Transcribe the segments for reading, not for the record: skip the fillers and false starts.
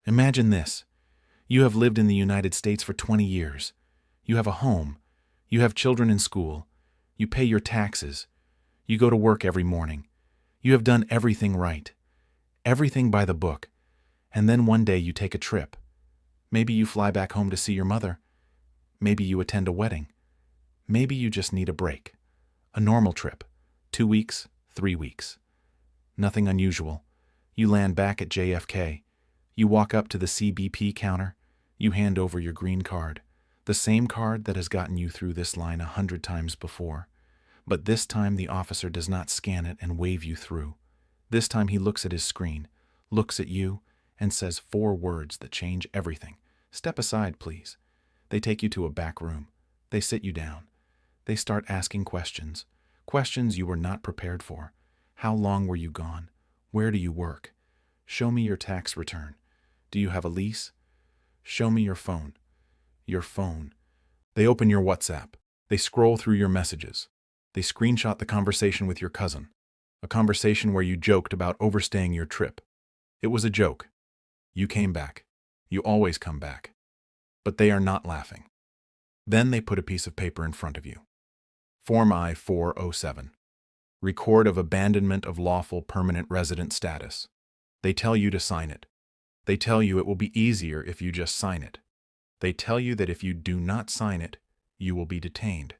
Imagine this. You have lived in the United States for 20 years. You have a home. You have children in school. You pay your taxes. You go to work every morning. You have done everything right. Everything by the book. And then one day you take a trip. Maybe you fly back home to see your mother. Maybe you attend a wedding. Maybe you just need a break. A normal trip. 2 weeks, 3 weeks. Nothing unusual. You land back at JFK. You walk up to the CBP counter. You hand over your green card. The same card that has gotten you through this line 100 times before. But this time the officer does not scan it and wave you through. This time he looks at his screen, looks at you, and says 4 words that change everything. Step aside, please. They take you to a back room. They sit you down. They start asking questions. Questions you were not prepared for. How long were you gone? Where do you work? Show me your tax return. Do you have a lease? Show me your phone. Your phone. They open your WhatsApp. They scroll through your messages. They screenshot the conversation with your cousin. A conversation where you joked about overstaying your trip. It was a joke. You came back. You always come back. But they are not laughing. Then they put a piece of paper in front of you. Form I-407. Record of abandonment of lawful permanent resident status. They tell you to sign it. They tell you it will be easier if you just sign it. They tell you that if you do not sign it, you will be detained.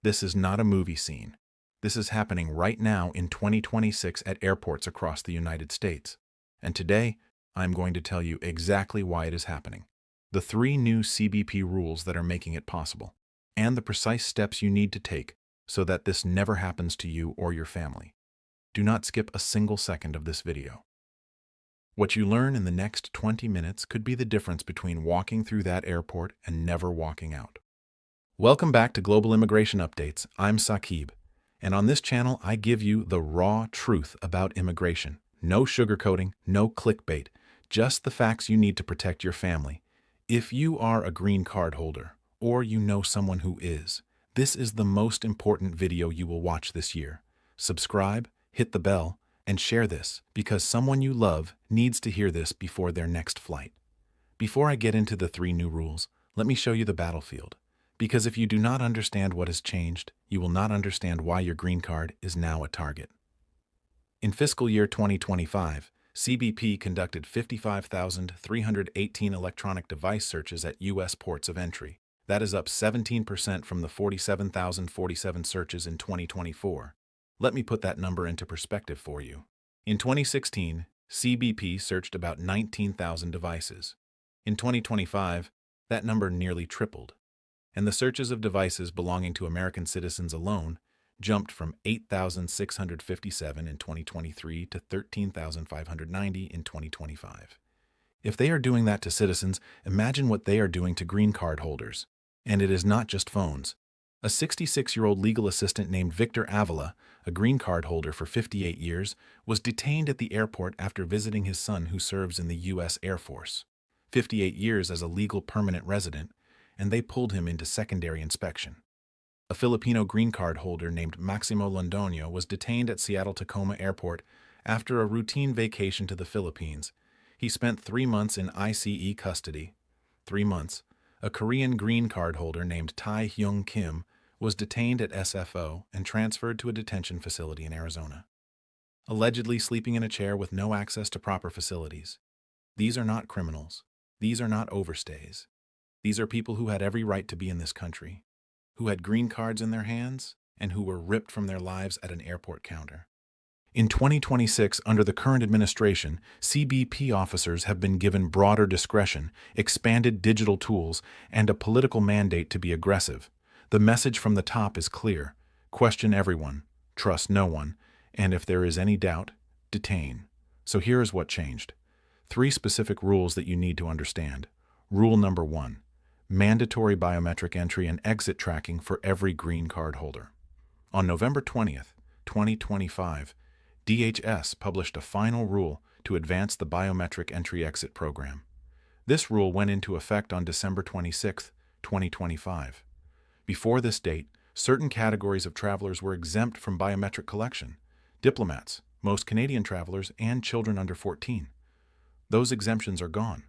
This is not a movie scene. This is happening right now in 2026 at airports across the United States. And today, I'm going to tell you exactly why it is happening, the 3 new CBP rules that are making it possible, and the precise steps you need to take so that this never happens to you or your family. Do not skip a single second of this video. What you learn in the next 20 minutes could be the difference between walking through that airport and never walking out. Welcome back to Global Immigration Updates. I'm Saqib, and on this channel I give you the raw truth about immigration. No sugarcoating, no clickbait, just the facts you need to protect your family. If you are a green card holder, or you know someone who is, this is the most important video you will watch this year. Subscribe, hit the bell, and share this because someone you love needs to hear this before their next flight. Before I get into the 3 new rules, let me show you the battlefield. Because if you do not understand what has changed, you will not understand why your green card is now a target. In fiscal year 2025, CBP conducted 55,318 electronic device searches at U.S. ports of entry. That is up 17% from the 47,047 searches in 2024. Let me put that number into perspective for you. In 2016, CBP searched about 19,000 devices. In 2025, that number nearly tripled. And the searches of devices belonging to American citizens alone jumped from 8,657 in 2023 to 13,590 in 2025. If they are doing that to citizens, imagine what they are doing to green card holders. And it is not just phones. A 66-year-old legal assistant named Victor Avila, a green card holder for 58 years, was detained at the airport after visiting his son who serves in the U.S. Air Force. 58 years as a legal permanent resident, and they pulled him into secondary inspection. A Filipino green card holder named Maximo Londoño was detained at Seattle-Tacoma Airport after a routine vacation to the Philippines. He spent 3 months in ICE custody. 3 months. A Korean green card holder named Tae Hyung Kim was detained at SFO and transferred to a detention facility in Arizona, allegedly sleeping in a chair with no access to proper facilities. These are not criminals. These are not overstays. These are people who had every right to be in this country, who had green cards in their hands, and who were ripped from their lives at an airport counter. In 2026, under the current administration, CBP officers have been given broader discretion, expanded digital tools, and a political mandate to be aggressive. The message from the top is clear. Question everyone, trust no one, and if there is any doubt, detain. So here is what changed. 3 specific rules that you need to understand. Rule number 1. Mandatory biometric entry and exit tracking for every green card holder. On November 20th, 2025, DHS published a final rule to advance the biometric entry-exit program. This rule went into effect on December 26, 2025. Before this date, certain categories of travelers were exempt from biometric collection: diplomats, most Canadian travelers, and children under 14. Those exemptions are gone.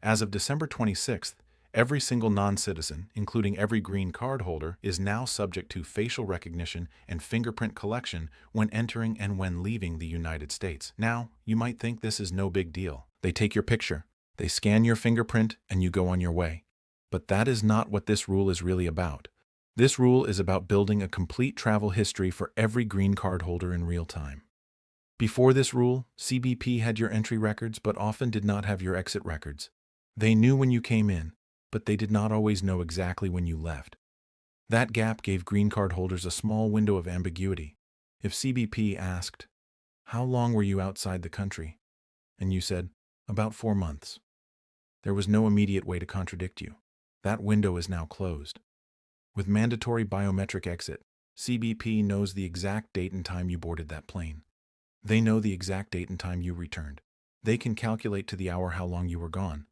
As of December 26th, every single non-citizen, including every green card holder, is now subject to facial recognition and fingerprint collection when entering and when leaving the United States. Now, you might think this is no big deal. They take your picture, they scan your fingerprint, and you go on your way. But that is not what this rule is really about. This rule is about building a complete travel history for every green card holder in real time. Before this rule, CBP had your entry records but often did not have your exit records. They knew when you came in, but they did not always know exactly when you left. That gap gave green card holders a small window of ambiguity. If CBP asked, "How long were you outside the country?" and you said, "About 4 months," there was no immediate way to contradict you. That window is now closed. With mandatory biometric exit, CBP knows the exact date and time you boarded that plane. They know the exact date and time you returned. They can calculate to the hour how long you were gone.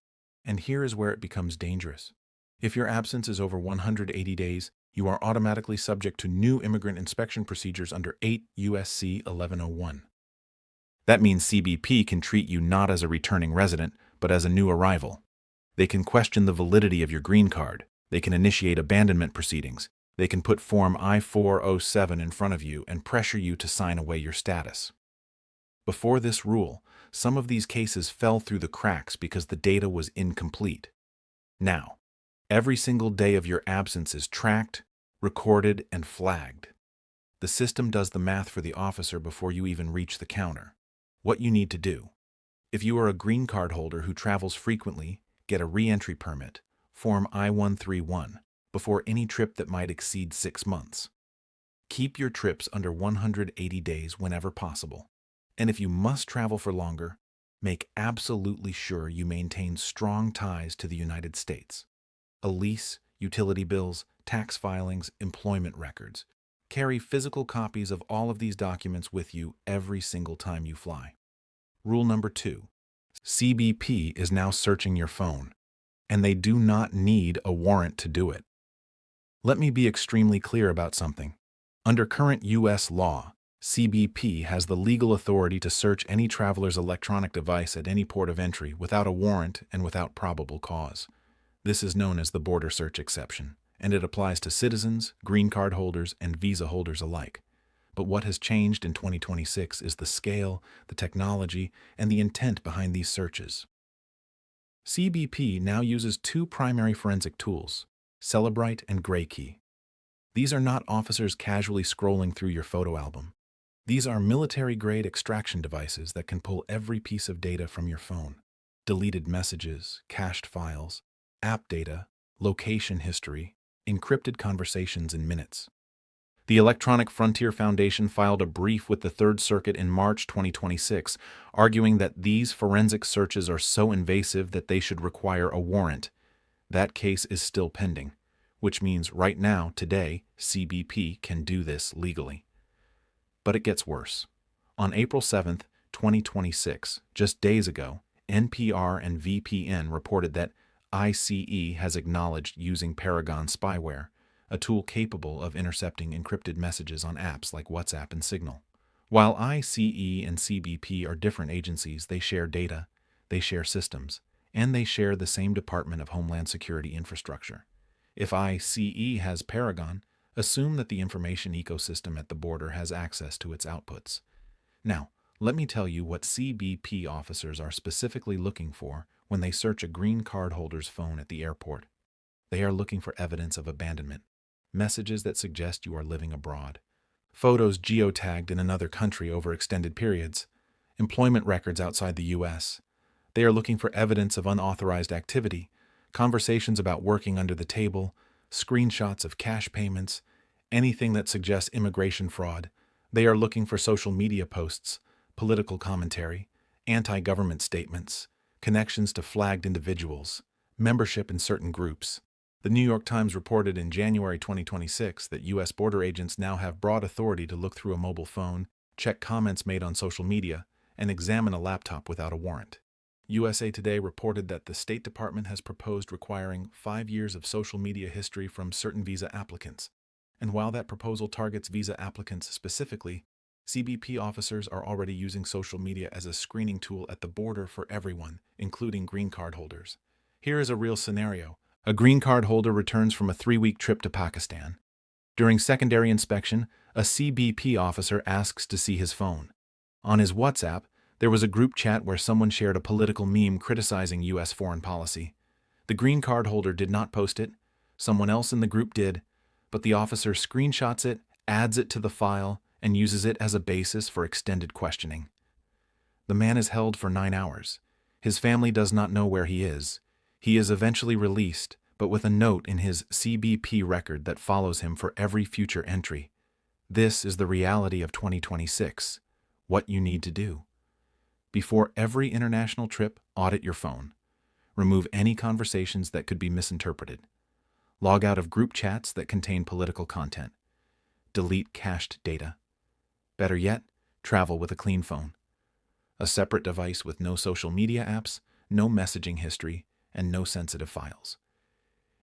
And here is where it becomes dangerous. If your absence is over 180 days, you are automatically subject to new immigrant inspection procedures under 8 U.S.C. 1101. That means CBP can treat you not as a returning resident, but as a new arrival. They can question the validity of your green card. They can initiate abandonment proceedings. They can put Form I-407 in front of you and pressure you to sign away your status. Before this rule, some of these cases fell through the cracks because the data was incomplete. Now, every single day of your absence is tracked, recorded, and flagged. The system does the math for the officer before you even reach the counter. What you need to do. If you are a green card holder who travels frequently, get a re-entry permit, Form I-131, before any trip that might exceed 6 months. Keep your trips under 180 days whenever possible. And if you must travel for longer, make absolutely sure you maintain strong ties to the United States. A lease, utility bills, tax filings, employment records. Carry physical copies of all of these documents with you every single time you fly. Rule number 2. CBP is now searching your phone, and they do not need a warrant to do it. Let me be extremely clear about something. Under current U.S. law, CBP has the legal authority to search any traveler's electronic device at any port of entry without a warrant and without probable cause. This is known as the border search exception, and it applies to citizens, green card holders, and visa holders alike. But what has changed in 2026 is the scale, the technology, and the intent behind these searches. CBP now uses 2 primary forensic tools, Celebrite and Graykey. These are not officers casually scrolling through your photo album. These are military-grade extraction devices that can pull every piece of data from your phone. Deleted messages, cached files, app data, location history, encrypted conversations in minutes. The Electronic Frontier Foundation filed a brief with the Third Circuit in March 2026, arguing that these forensic searches are so invasive that they should require a warrant. That case is still pending, which means right now, today, CBP can do this legally. But it gets worse. On April 7th, 2026, just days ago, NPR and VPN reported that ICE has acknowledged using Paragon spyware, a tool capable of intercepting encrypted messages on apps like WhatsApp and Signal. While ICE and CBP are different agencies, they share data, they share systems, and they share the same Department of Homeland Security infrastructure. If ICE has Paragon, assume that the information ecosystem at the border has access to its outputs. Now, let me tell you what CBP officers are specifically looking for when they search a green card holder's phone at the airport. They are looking for evidence of abandonment, messages that suggest you are living abroad, photos geotagged in another country over extended periods, employment records outside the U.S. They are looking for evidence of unauthorized activity, conversations about working under the table, screenshots of cash payments, anything that suggests immigration fraud. They are looking for social media posts, political commentary, anti-government statements, connections to flagged individuals, membership in certain groups. The New York Times reported in January 2026 that U.S. border agents now have broad authority to look through a mobile phone, check comments made on social media, and examine a laptop without a warrant. USA Today reported that the State Department has proposed requiring 5 years of social media history from certain visa applicants. And while that proposal targets visa applicants specifically, CBP officers are already using social media as a screening tool at the border for everyone, including green card holders. Here is a real scenario. A green card holder returns from a 3-week trip to Pakistan. During secondary inspection, a CBP officer asks to see his phone. On his WhatsApp, there was a group chat where someone shared a political meme criticizing U.S. foreign policy. The green card holder did not post it. Someone else in the group did, but the officer screenshots it, adds it to the file, and uses it as a basis for extended questioning. The man is held for 9 hours. His family does not know where he is. He is eventually released, but with a note in his CBP record that follows him for every future entry. This is the reality of 2026. What you need to do. Before every international trip, audit your phone. Remove any conversations that could be misinterpreted. Log out of group chats that contain political content. Delete cached data. Better yet, travel with a clean phone. A separate device with no social media apps, no messaging history, and no sensitive files.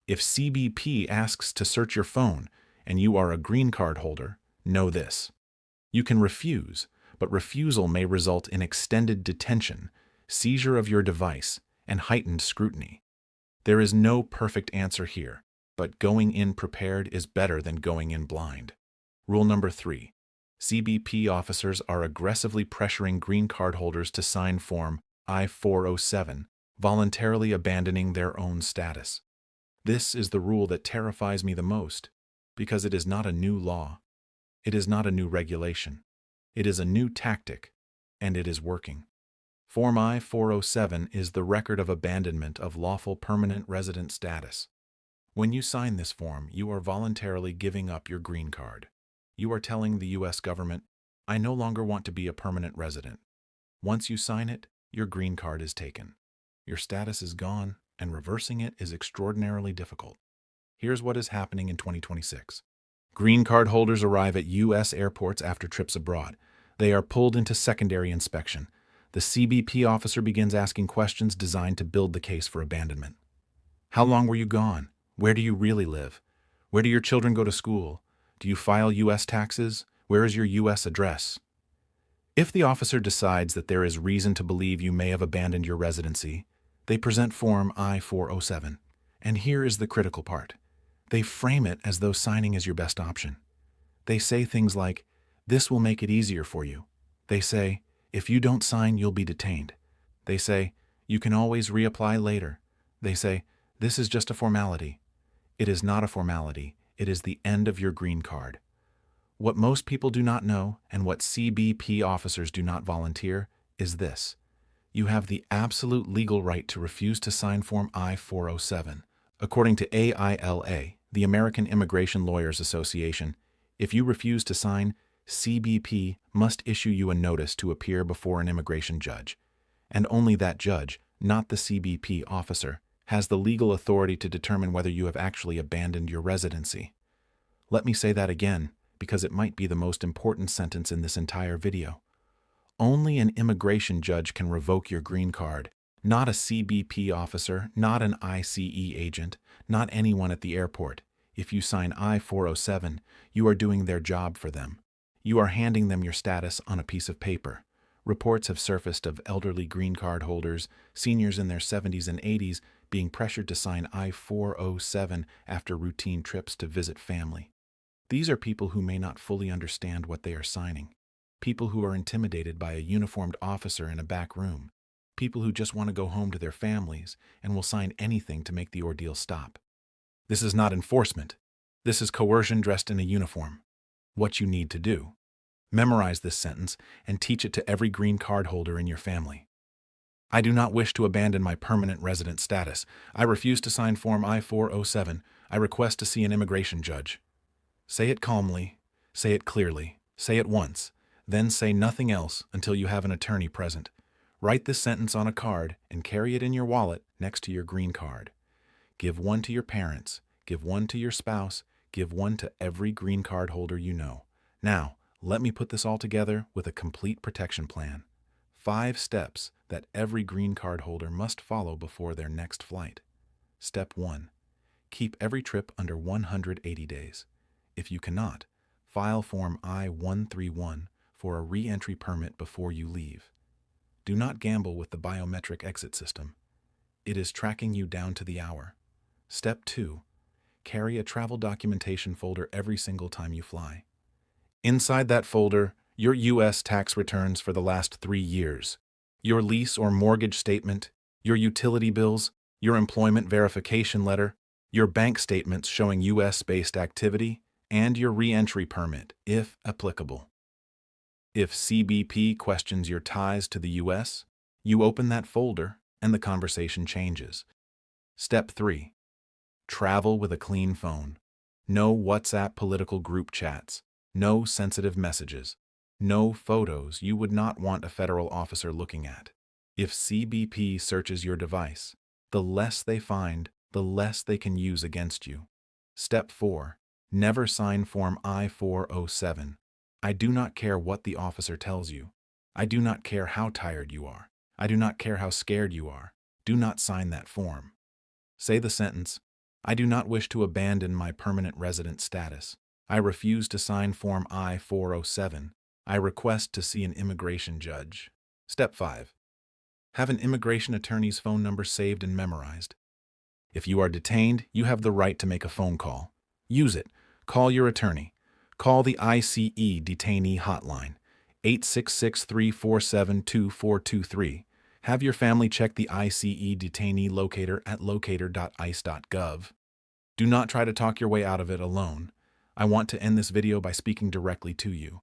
If CBP asks to search your phone and you are a green card holder, know this. You can refuse, but refusal may result in extended detention, seizure of your device, and heightened scrutiny. There is no perfect answer here, but going in prepared is better than going in blind. Rule number 3. CBP officers are aggressively pressuring green card holders to sign Form I-407, voluntarily abandoning their own status. This is the rule that terrifies me the most, because it is not a new law. It is not a new regulation. It is a new tactic, and it is working. Form I-407 is the record of abandonment of lawful permanent resident status. When you sign this form, you are voluntarily giving up your green card. You are telling the U.S. government, I no longer want to be a permanent resident. Once you sign it, your green card is taken. Your status is gone, and reversing it is extraordinarily difficult. Here's what is happening in 2026. Green card holders arrive at U.S. airports after trips abroad. They are pulled into secondary inspection. The CBP officer begins asking questions designed to build the case for abandonment. How long were you gone? Where do you really live? Where do your children go to school? Do you file U.S. taxes? Where is your U.S. address? If the officer decides that there is reason to believe you may have abandoned your residency, they present Form I-407. And here is the critical part. They frame it as though signing is your best option. They say things like, this will make it easier for you. They say, if you don't sign, you'll be detained. They say, you can always reapply later. They say, this is just a formality. It is not a formality. It is the end of your green card. What most people do not know, and what CBP officers do not volunteer, is this. You have the absolute legal right to refuse to sign Form I-407. According to AILA, the American Immigration Lawyers Association, if you refuse to sign, CBP must issue you a notice to appear before an immigration judge. And only that judge, not the CBP officer, has the legal authority to determine whether you have actually abandoned your residency. Let me say that again, because it might be the most important sentence in this entire video. Only an immigration judge can revoke your green card, not a CBP officer, not an ICE agent, not anyone at the airport. If you sign I-407, you are doing their job for them. You are handing them your status on a piece of paper. Reports have surfaced of elderly green card holders, seniors in their 70s and 80s, being pressured to sign I-407 after routine trips to visit family. These are people who may not fully understand what they are signing. People who are intimidated by a uniformed officer in a back room. People who just want to go home to their families and will sign anything to make the ordeal stop. This is not enforcement. This is coercion dressed in a uniform. What you need to do. Memorize this sentence and teach it to every green card holder in your family. I do not wish to abandon my permanent resident status. I refuse to sign Form I-407. I request to see an immigration judge. Say it calmly. Say it clearly. Say it once. Then say nothing else until you have an attorney present. Write this sentence on a card and carry it in your wallet next to your green card. Give one to your parents. Give one to your spouse. Give one to every green card holder you know. Now, let me put this all together with a complete protection plan. 5 steps that every green card holder must follow before their next flight. Step 1. Keep every trip under 180 days. If you cannot, file Form I-131 for a re-entry permit before you leave. Do not gamble with the biometric exit system. It is tracking you down to the hour. Step 2. Carry a travel documentation folder every single time you fly. Inside that folder, your U.S. tax returns for the last 3 years, your lease or mortgage statement, your utility bills, your employment verification letter, your bank statements showing U.S.-based activity, and your re-entry permit, if applicable. If CBP questions your ties to the U.S., you open that folder and the conversation changes. Step 3. Travel with a clean phone. No WhatsApp political group chats. No sensitive messages. No photos you would not want a federal officer looking at. If CBP searches your device, the less they find, the less they can use against you. Step 4. Never sign Form I-407. I do not care what the officer tells you. I do not care how tired you are. I do not care how scared you are. Do not sign that form. Say the sentence, I do not wish to abandon my permanent resident status. I refuse to sign Form I-407. I request to see an immigration judge. Step 5. Have an immigration attorney's phone number saved and memorized. If you are detained, you have the right to make a phone call. Use it. Call your attorney. Call the ICE detainee hotline, 866-347-2423. Have your family check the ICE detainee locator at locator.ice.gov. Do not try to talk your way out of it alone. I want to end this video by speaking directly to you.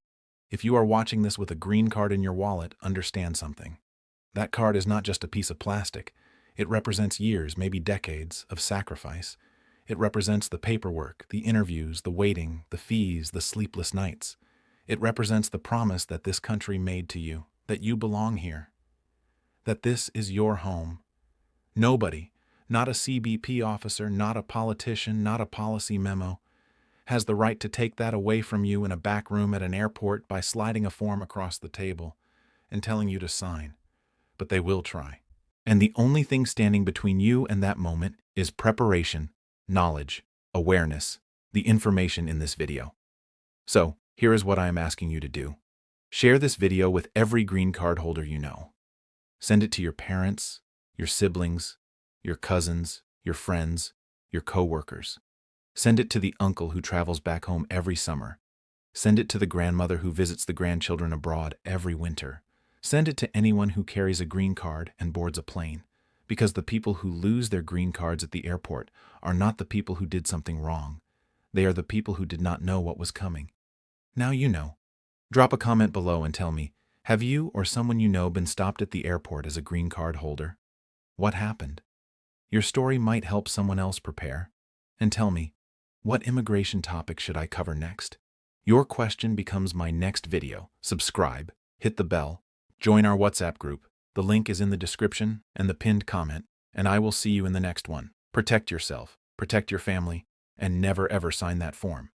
If you are watching this with a green card in your wallet, understand something. That card is not just a piece of plastic. It represents years, maybe decades, of sacrifice. It represents the paperwork, the interviews, the waiting, the fees, the sleepless nights. It represents the promise that this country made to you, that you belong here, that this is your home. Nobody, not a CBP officer, not a politician, not a policy memo, has the right to take that away from you in a back room at an airport by sliding a form across the table and telling you to sign. But they will try. And the only thing standing between you and that moment is preparation, knowledge, awareness, the information in this video. So, here is what I am asking you to do. Share this video with every green card holder you know. Send it to your parents, your siblings, your cousins, your friends, your co-workers. Send it to the uncle who travels back home every summer. Send it to the grandmother who visits the grandchildren abroad every winter. Send it to anyone who carries a green card and boards a plane, because the people who lose their green cards at the airport are not the people who did something wrong. They are the people who did not know what was coming. Now you know. Drop a comment below and tell me, have you or someone you know been stopped at the airport as a green card holder? What happened? Your story might help someone else prepare. And tell me, what immigration topic should I cover next? Your question becomes my next video. Subscribe, hit the bell, join our WhatsApp group. The link is in the description and the pinned comment, and I will see you in the next one. Protect yourself, protect your family, and never ever sign that form.